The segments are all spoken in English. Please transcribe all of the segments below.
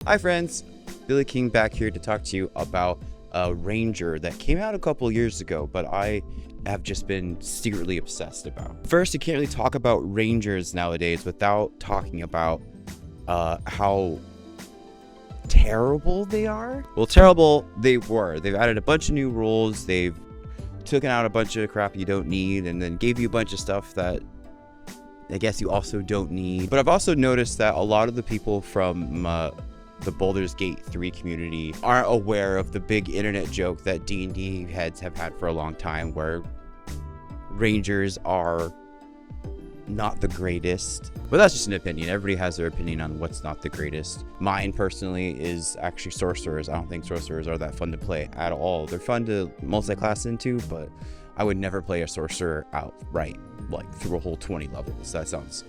Hi friends, Billy King back here to talk to you about a ranger that came out a couple years ago, but I have just been secretly obsessed about. First, you can't really talk about rangers nowadays without talking about how terrible they are. Well, terrible they were. They've added a bunch of new rules, they've taken out a bunch of crap you don't need, and then gave you a bunch of stuff that I guess you also don't need. But I've also noticed that a lot of the people from the Baldurs Gate 3 community aren't aware of the big internet joke that D&D heads have had for a long time, where rangers are not the greatest. But that's just an opinion. Everybody has their opinion on what's not the greatest. Mine personally is actually sorcerers. I don't think sorcerers are that fun to play at all. They're fun to multi-class into, but I would never play a sorcerer outright, like through a whole 20 levels. That sounds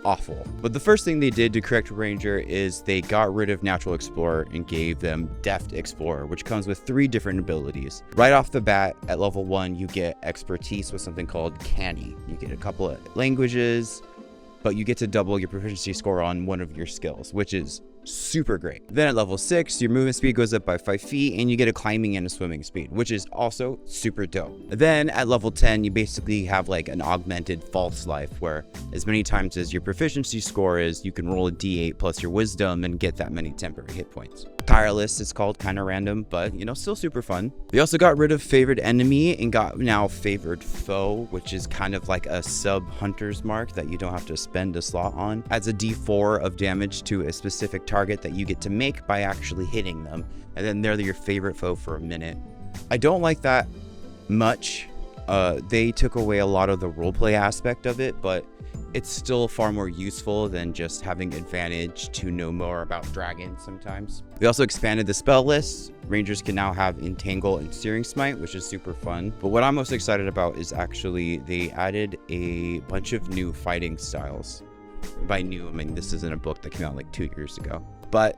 awful. But the first thing they did to correct ranger is they got rid of natural explorer and gave them deft explorer, which comes with 3 different abilities. Right off the bat, at level 1 you get expertise with something called canny. You get a couple of languages, but you get to double your proficiency score on one of your skills, which is super great. Then at level 6, your movement speed goes up by 5 feet and you get a climbing and a swimming speed, which is also super dope. Then at level 10, you basically have like an augmented false life, where as many times as your proficiency score is, you can roll a d8 plus your wisdom and get that many temporary hit points. Tireless, it's called, kind of random, but you know, still super fun. They also got rid of favored enemy and got now favored foe, which is kind of like a sub hunter's mark that you don't have to spend a slot on. Adds a d4 of damage to a specific target that you get to make by actually hitting them, and then they're your favorite foe for a minute. I don't like that much. They took away a lot of the roleplay aspect of it, but it's still far more useful than just having advantage to know more about dragons sometimes. They also expanded the spell list. Rangers can now have Entangle and Searing Smite, which is super fun. But what I'm most excited about is actually they added a bunch of new fighting styles. By new, I mean this isn't a book that came out like 2 years ago. But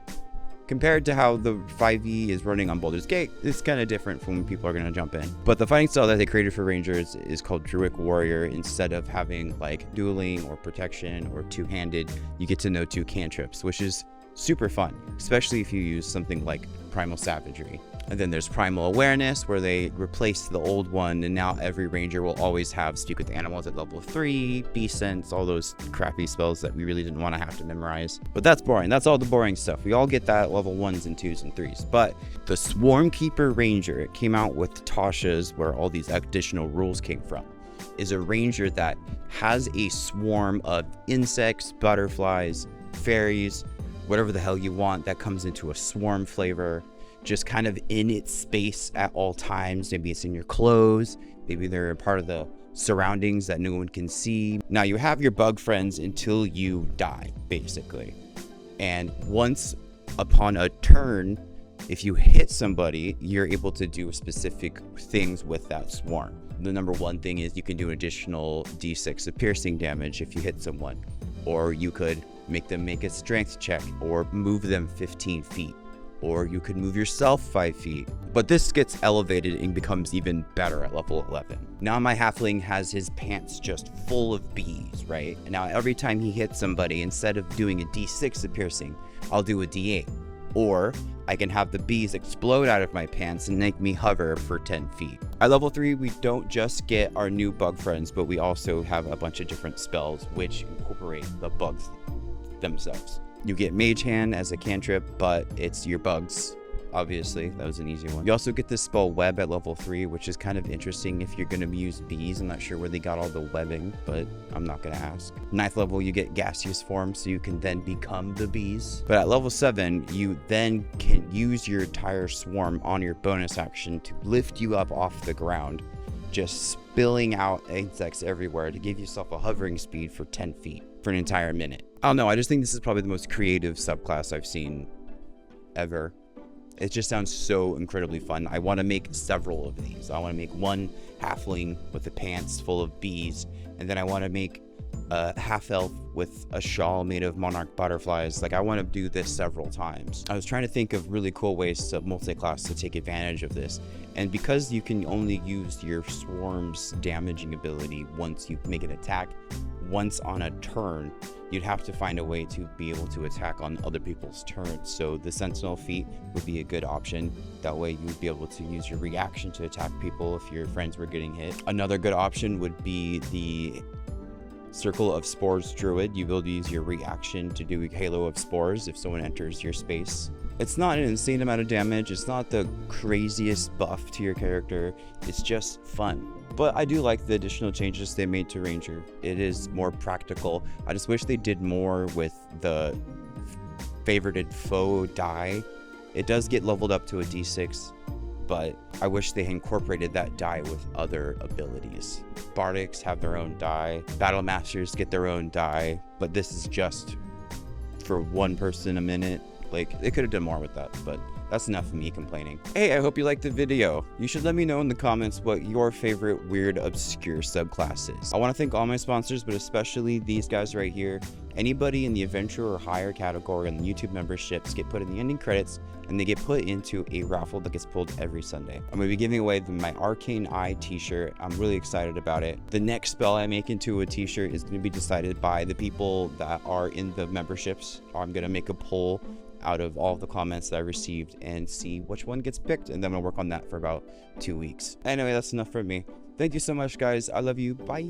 compared to how the 5e is running on Baldur's Gate, it's kind of different from when people are going to jump in. But the fighting style that they created for Rangers is called Druid Warrior. Instead of having like dueling or protection or two-handed, you get to know 2 cantrips, which is super fun, especially if you use something like Primal Savagery. And then there's Primal Awareness, where they replaced the old one, and now every ranger will always have Speak with Animals at level 3, Beast Sense, all those crappy spells that we really didn't want to have to memorize. But that's boring. That's all the boring stuff. We all get that at level 1s and 2s and 3s. But the Swarmkeeper Ranger, it came out with Tasha's, where all these additional rules came from, is a ranger that has a swarm of insects, butterflies, fairies, whatever the hell you want, that comes into a swarm flavor, just kind of in its space at all times. Maybe it's in your clothes, maybe they're a part of the surroundings that no one can see. Now you have your bug friends until you die, basically. And once upon a turn, if you hit somebody, you're able to do specific things with that swarm. The number one thing is you can do an additional d6 of piercing damage if you hit someone, or you could make them make a strength check, or move them 15 feet. Or you could move yourself 5 feet. But this gets elevated and becomes even better at level 11. Now my halfling has his pants just full of bees, right? And now every time he hits somebody, instead of doing a d6 of piercing, I'll do a d8. Or I can have the bees explode out of my pants and make me hover for 10 feet. At level 3, we don't just get our new bug friends, but we also have a bunch of different spells which incorporate the bugs themselves. You get Mage Hand as a cantrip, but it's your bugs. Obviously, that was an easy one. You also get this spell Web at level 3, which is kind of interesting if you're going to use bees. I'm not sure where they got all the webbing, but I'm not going to ask. 9th level, you get Gaseous Form, so you can then become the bees. But at level 7, you then can use your entire swarm on your bonus action to lift you up off the ground, just spilling out insects everywhere to give yourself a hovering speed for 10 feet for an entire minute. I don't know, I just think this is probably the most creative subclass I've seen ever. It just sounds so incredibly fun. I want to make several of these. I want to make one halfling with the pants full of bees, and then I want to make a half elf with a shawl made of monarch butterflies. Like, I want to do this several times. I was trying to think of really cool ways to multi-class to take advantage of this, and because you can only use your swarm's damaging ability once you make an attack, once on a turn, you'd have to find a way to be able to attack on other people's turns. So the Sentinel feat would be a good option. That way you would be able to use your reaction to attack people if your friends were getting hit. Another good option would be the Circle of Spores Druid. You will use your reaction to do a Halo of Spores if someone enters your space. It's not an insane amount of damage, it's not the craziest buff to your character, it's just fun. But I do like the additional changes they made to Ranger. It is more practical. I just wish they did more with the favorited foe die. It does get leveled up to a D6, but I wish they incorporated that die with other abilities. Bardics have their own die, Battle Masters get their own die, but this is just for one person a minute. Like, they could have done more with that, but that's enough of me complaining. Hey, I hope you liked the video. You should let me know in the comments what your favorite weird, obscure subclass is. I want to thank all my sponsors, but especially these guys right here. Anybody in the adventure or higher category on the YouTube memberships get put in the ending credits, and they get put into a raffle that gets pulled every Sunday. I'm going to be giving away my Arcane Eye t-shirt. I'm really excited about it. The next spell I make into a t-shirt is going to be decided by the people that are in the memberships. I'm going to make a poll out of all the comments that I received and see which one gets picked, and then I'm gonna work on that for about 2 weeks. Anyway, that's enough from me. Thank you so much, guys. I love you. Bye.